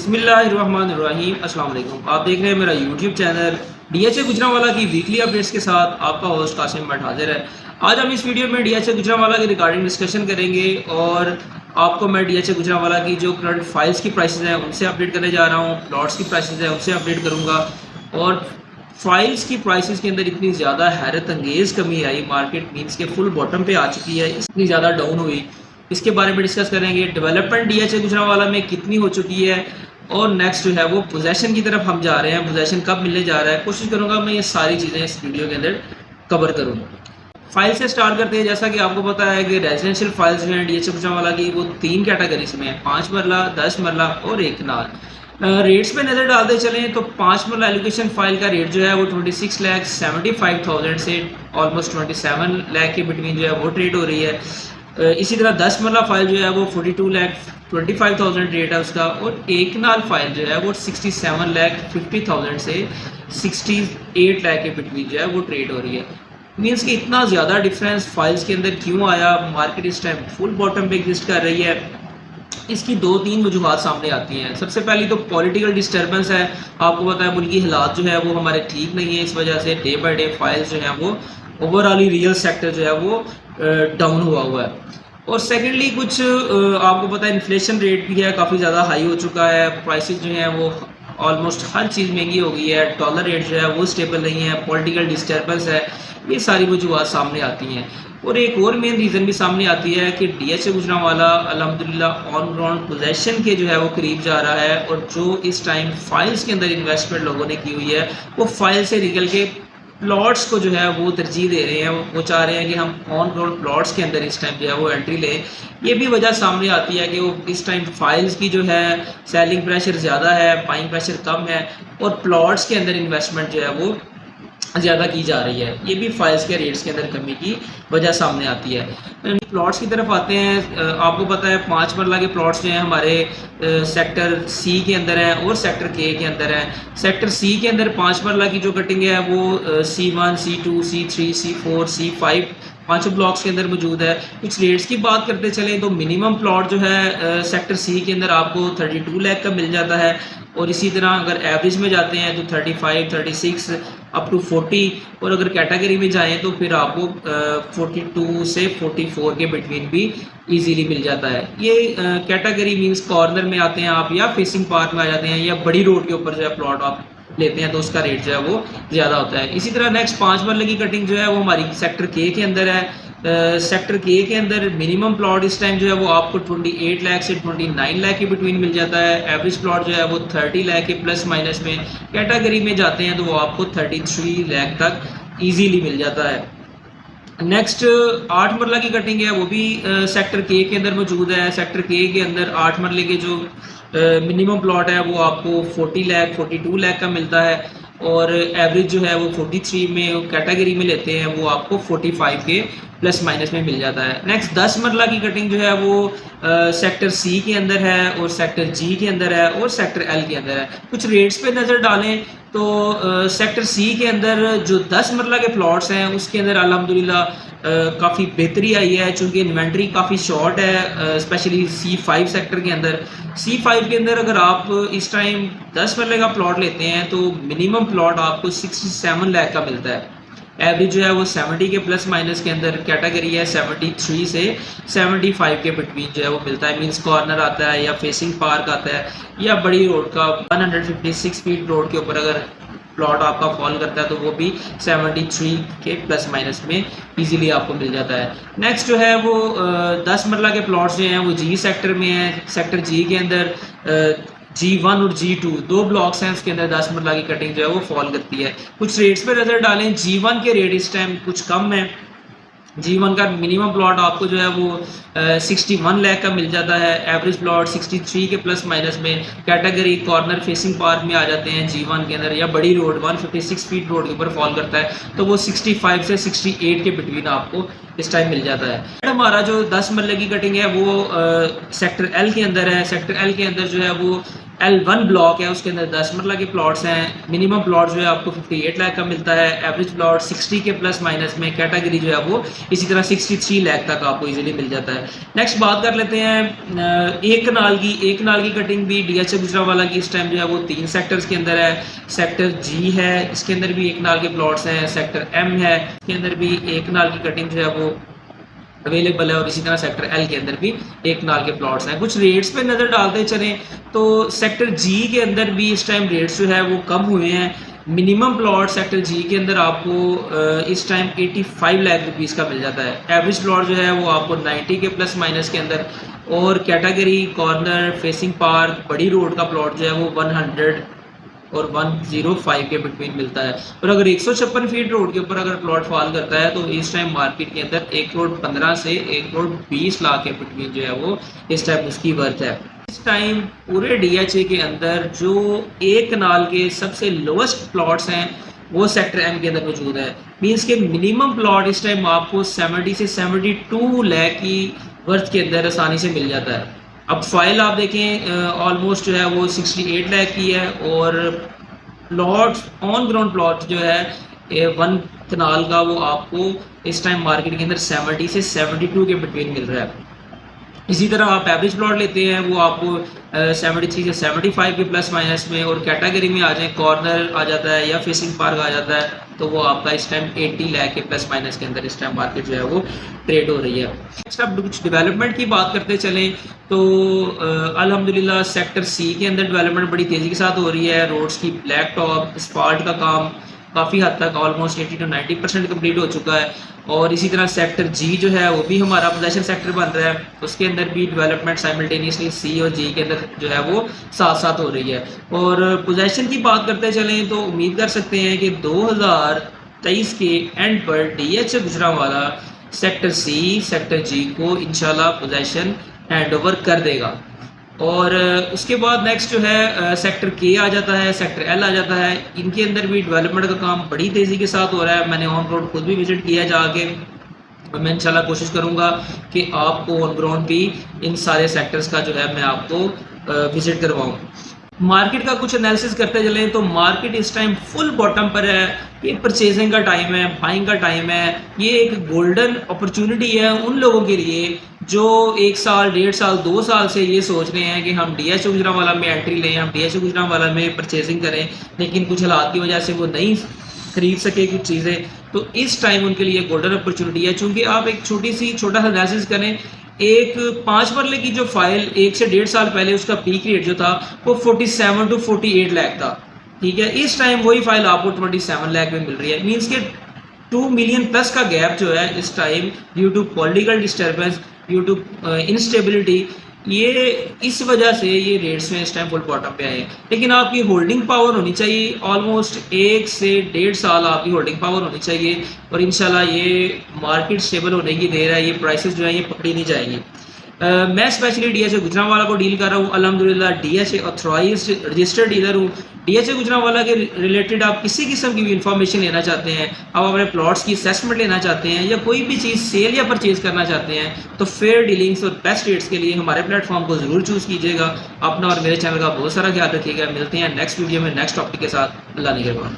बिस्मिल्लाहिर्रहमानिर्रहीम। अस्सलाम वालेकुम। आप देख रहे हैं मेरा यूट्यूब चैनल डीएचए गुजरांवाला की वीकली अपडेट्स के साथ आपका होस्ट कासिम भट्ट हाजिर है। आज हम इस वीडियो में डीएचए गुजरांवाला की रिगार्डिंग डिस्कशन करेंगे और आपको मैं डीएचए गुजरांवाला की जो करंट फाइल्स की प्राइसेस हैं उनसे अपडेट करने जा रहा हूँ, प्लॉट्स की प्राइसेस हैं उनसे अपडेट करूँगा। और फाइल्स की प्राइसेस के अंदर इतनी ज़्यादा हैरत अंगेज़ कमी आई, मार्केट मीन्स के फुल बॉटम पे आ चुकी है, इतनी ज़्यादा डाउन हुई, इसके बारे में डिस्कस करेंगे। डेवलपमेंट डीएचए गुजरांवाला में कितनी हो चुकी है और नेक्स्ट जो है वो पोजेशन की तरफ हम जा रहे हैं, पोजेशन कब मिलने जा रहा है, कोशिश करूंगा मैं ये सारी चीज़ें इस वीडियो के अंदर कवर करूँ। फाइल से स्टार्ट करते हैं। जैसा कि आपको पता है कि रेजिडेंशियल फाइल्स जो हैं डीएचए गुजरांवाला की वो 3 कैटेगरीज में है, 5 मरला, 10 मरला और 1 कनाल। रेट्स पे नज़र डालते चलें तो 5 मरला एलोकेशन फाइल का रेट जो है वो 26,75,000 से ऑलमोस्ट 27 लाख के बिटवीन जो है वो ट्रेड हो रही है। इसी तरह 10 मरला फाइल जो है वो 42,25,000 रेट है उसका, और 1 कनाल फाइल जो है वो 67,50,000 से 68 लाख के बिटवीन जो है वो ट्रेड हो रही है। मीन्स कि इतना ज़्यादा डिफरेंस फाइल्स के अंदर क्यों आया? मार्केट इस टाइम फुल बॉटम पे एग्जिस्ट कर रही है। इसकी 2-3 वजूहत सामने आती हैं। सबसे पहली तो पॉलिटिकल डिस्टर्बेंस है। आपको पता है मुल्की हालात जो है वो हमारे ठीक नहीं है, इस वजह से डे बाई डे फाइल्स जो है वो ओवरऑल रियल सेक्टर जो है वो डाउन हुआ है। और सेकेंडली कुछ आपको पता है इन्फ्लेशन रेट भी है, काफ़ी ज़्यादा हाई हो चुका है, प्राइसेस जो हैं वो ऑलमोस्ट हर चीज़ महंगी हो गई है, डॉलर रेट जो है वो स्टेबल नहीं है, पॉलिटिकल डिस्टर्बेंस है, ये सारी वजूहत सामने आती हैं। और एक और मेन रीज़न भी सामने आती है कि डीएचए गुजरांवाला अल्हम्दुलिल्लाह ऑन ग्राउंड पोजेशन के जो है वो करीब जा रहा है, और जो इस टाइम फाइल्स के अंदर इन्वेस्टमेंट लोगों ने की हुई है वो फाइल से निकल के प्लॉट्स को जो है वो तरजीह दे रहे हैं। वो चाह रहे हैं कि हम ऑन ग्राउंड प्लॉट्स के अंदर इस टाइम जो है वो एंट्री लें। ये भी वजह सामने आती है कि वो इस टाइम फाइल्स की जो है सेलिंग प्रेशर ज़्यादा है, बाइंग प्रेशर कम है, और प्लॉट्स के अंदर इन्वेस्टमेंट जो है वो ज़्यादा की जा रही है। ये भी फाइल्स के रेट्स के अंदर कमी की वजह सामने आती है। प्लॉट्स की तरफ आते हैं। आपको पता है 5 मरला के प्लॉट्स जो हैं हमारे सेक्टर सी के अंदर हैं और सेक्टर के अंदर हैं। सेक्टर सी के अंदर 5 मरला की जो कटिंग है वो C1, C2, C3, C4, C5 पांचों ब्लॉक्स के अंदर मौजूद है। कुछ रेट्स की बात करते चलें तो मिनिमम प्लॉट जो है सेक्टर सी के अंदर आपको 32 लाख का मिल जाता है, और इसी तरह अगर एवरेज में जाते हैं तो 35, 36 अप टू 40, और अगर कैटेगरी में जाएं तो फिर आपको 42 से 44 के बिटवीन भी इजीली मिल जाता है। ये कैटेगरी मींस कॉर्नर में आते हैं आप, या फेसिंग पार्क में आ जाते हैं, या बड़ी रोड के ऊपर जो है प्लॉट आप लेते हैं तो उसका रेट जो है वो ज़्यादा होता है। इसी तरह नेक्स्ट 5 मरले की कटिंग जो है वो हमारी सेक्टर के अंदर है। सेक्टर के अंदर मिनिमम प्लॉट इस टाइम जो है वो आपको 28 लाख से 29 लाख के बिटवीन मिल जाता है। एवरेज प्लॉट जो है वो 30 लाख के प्लस माइनस में। कैटेगरी में जाते हैं तो वो आपको 33 लाख तक ईजीली मिल जाता है। नेक्स्ट 8 मरला की कटिंग है, वो भी सेक्टर के अंदर मौजूद है। सेक्टर के अंदर 8 मरले के जो मिनिमम प्लॉट है वो आपको 40 लाख 42 लाख का मिलता है, और एवरेज जो है वो 43 में कैटेगरी में लेते हैं वो आपको 45 के प्लस माइनस में मिल जाता है। नेक्स्ट 10 मरला की कटिंग जो है वो सेक्टर सी के अंदर है, और सेक्टर जी के अंदर है, और सेक्टर एल के अंदर है। कुछ रेट्स पे नज़र डालें तो सेक्टर सी के अंदर जो 10 मरला के प्लॉट्स हैं उसके अंदर अल्हम्दुलिल्लाह काफ़ी बेहतरी आई है, चूँकि इन्वेंट्री काफ़ी शॉर्ट है, स्पेशली C5 सेक्टर के अंदर। C5 के अंदर अगर आप इस टाइम 10 मरले का प्लॉट लेते हैं तो मिनिमम प्लॉट आपको 67 लाख का मिलता है। एवरेज जो है वो 70 के प्लस माइनस के अंदर, कैटेगरी है 73 से 75 के बिटवीन जो है वो मिलता है। मींस कॉर्नर आता है, या फेसिंग पार्क आता है, या बड़ी रोड का 156 फीट रोड के ऊपर अगर प्लॉट आपका फॉल करता है तो वो भी 73 के प्लस माइनस में इजीली आपको मिल जाता है। नेक्स्ट जो है वो 10 मरला के प्लॉट्स जो हैं वो जी सेक्टर में है। सेक्टर जी के अंदर G1 और G2 दो ब्लॉक्स हैं, उसके अंदर 10 मरला की कटिंग जो है वो फॉल करती है। कुछ रेट्स पे नज़र डालें। G1 के रेट इस टाइम कुछ कम है। G1 का मिनिमम प्लॉट आपको जो है वो 61 लाख का मिल जाता है। एवरेज प्लॉट 63 के प्लस माइनस में। कैटेगरी कॉर्नर फेसिंग पार्क में आ जाते हैं G1 के अंदर, या बड़ी रोड 156 फीट रोड के ऊपर फॉल करता है तो वो 65 से 68 के बिटवीन आपको इस टाइम मिल जाता है। हमारा जो 10 मरले की कटिंग है वो सेक्टर एल के अंदर है। सेक्टर एल के अंदर जो है वो L1 ब्लॉक है, उसके अंदर 10 मरला के प्लॉट्स हैं। मिनिमम प्लॉट जो है आपको 58 लाख का मिलता है, एवरेज प्लॉट 60 के प्लस माइनस में, कैटेगरी जो है वो इसी तरह 63 लाख तक आपको इजीली मिल जाता है। नेक्स्ट बात कर लेते हैं एक कनाल की कटिंग भी DHA गुजरांवाला की इस टाइम जो है वो 3 सेक्टर्स के अंदर है। सेक्टर G है, इसके अंदर भी एक कनाल के प्लॉट्स हैं। सेक्टर M है, इसके अंदर भी एक कनाल की कटिंग जो है वो अवेलेबल है, और इसी तरह सेक्टर L के अंदर भी एक कनाल के प्लॉट्स हैं। कुछ रेट्स पे नज़र डालते चलें तो सेक्टर G के अंदर भी इस टाइम रेट्स जो है वो कम हुए हैं। मिनिमम प्लॉट सेक्टर G के अंदर आपको इस टाइम 85 लाख रुपीज़ का मिल जाता है। एवरेज प्लॉट जो है वो आपको 90 के प्लस माइनस के अंदर, और कैटेगरी कॉर्नर फेसिंग पार्क बड़ी रोड का प्लॉट जो है वो 100 और 105 के बिटवीन मिलता है। और अगर 156 फीट रोड के ऊपर अगर प्लॉट फॉल करता है तो इस टाइम मार्केट के अंदर 1,15 से 1,20 लाख के बिटवीन जो है वो इस टाइम उसकी वर्थ है। इस टाइम पूरे DHA के अंदर जो एक कनाल के सबसे लोएस्ट प्लॉट्स हैं वो सेक्टर M के अंदर मौजूद है। मीन्स के मिनिमम प्लॉट इस टाइम आपको 70 से 72 लाख की वर्थ के अंदर आसानी से मिल जाता है। अब फाइल आप देखें ऑलमोस्ट जो है वो 68 लाख की है, और प्लॉट ऑन ग्राउंड प्लॉट जो है 1 कनाल का वो आपको इस टाइम मार्केट के अंदर 70 से 72 के बिटवीन मिल रहा है। इसी तरह आप एवरेज प्लॉट लेते हैं वो आपको 73 से 75 के प्लस माइनस में, और कैटेगरी में आ जाए कॉर्नर आ जाता है या फेसिंग पार्क आ जाता है तो वो आपका इस टाइम 80 लाख के प्लस माइनस के अंदर इस टाइम मार्केट जो है वो ट्रेड हो रही है। नेक्स्ट अब कुछ डेवलपमेंट की बात करते चलें तो अल्हम्दुलिल्लाह सेक्टर C के अंदर डेवलपमेंट बड़ी तेज़ी के साथ हो रही है। रोड्स की ब्लैक टॉप स्पाल्ट का काम काफ़ी हद तक ऑलमोस्ट 80 to 90% कम्प्लीट हो चुका है, और इसी तरह सेक्टर G जो है वो भी हमारा पोजेशन सेक्टर बन रहा है, उसके अंदर भी डेवलपमेंट साइमल्टेनियसली C और G के अंदर जो है वो साथ साथ हो रही है। और पोजेशन की बात करते चलें तो उम्मीद कर सकते हैं कि 2023 के एंड पर DHA Gujranwala sector C sector G को इंशाल्लाह पोजेशन हैंड ओवर कर देगा। और उसके बाद नेक्स्ट जो है सेक्टर K आ जाता है, सेक्टर L आ जाता है। इनके अंदर भी डेवलपमेंट का काम बड़ी तेज़ी के साथ हो रहा है। मैंने ऑन रोड खुद भी विज़िट किया जाके, और मैं इंशाल्लाह कोशिश करूंगा कि आपको ऑन ग्राउंड भी इन सारे सेक्टर्स का जो है मैं आपको विज़िट करवाऊँ। मार्केट का कुछ एनालिसिस करते चलें तो मार्केट इस टाइम फुल बॉटम पर है। ये परचेजिंग का टाइम है, बाइंग का टाइम है। ये एक गोल्डन अपॉर्चुनिटी है उन लोगों के लिए जो 1 साल 1.5 साल 2 साल से ये सोच रहे हैं कि हम DHA गुजरांवाला में एंट्री लें, हम DHA गुजरांवाला में परचेजिंग करें, लेकिन कुछ हालात की वजह से वो नहीं खरीद सके कुछ चीज़ें। तो इस टाइम उनके लिए गोल्डन अपॉर्चुनिटी है। चूँकि आप एक छोटा सा एनालिसिस करें, एक 5 मरले की जो फाइल 1 से 1.5 साल पहले उसका पीक रेट जो था वो 47 to 48 लाख था, ठीक है। इस टाइम वही फाइल आपको 27 लाख में मिल रही है। मीन्स के 2 मिलियन प्लस का गैप जो है इस time due to political disturbance, due to instability, ये इस वजह से ये रेट्स में इस टाइम फुल बॉटम पे आए हैं। लेकिन आपकी होल्डिंग पावर होनी चाहिए, ऑलमोस्ट 1 से 1.5 साल आपकी होल्डिंग पावर होनी चाहिए, और इंशाल्लाह ये मार्केट स्टेबल होने की देर है। ये प्राइसेस जो है ये पकड़ी नहीं जाएंगी। मैं स्पेशली DHA गुजरांवाला को डील कर रहा हूँ। अल्हम्दुलिल्लाह DHA ऑथराइज्ड रजिस्टर्ड डीलर हूँ। DHA गुजरांवाला के रिलेटेड आप किसी किस्म की भी इंफॉर्मेशन लेना चाहते हैं, आप अपने प्लॉट्स की असेसमेंट लेना चाहते हैं, या कोई भी चीज़ सेल या परचेज करना चाहते हैं, तो फेयर डीलिंग्स और बेस्ट रेट्स के लिए हमारे प्लेटफॉर्म को ज़रूर चूज़ कीजिएगा। अपना और मेरे चैनल का बहुत सारा ख्याल रखिएगा। मिलते हैं नेक्स्ट वीडियो में नेक्स्ट टॉपिक के साथ। अल्लाह निगहबान।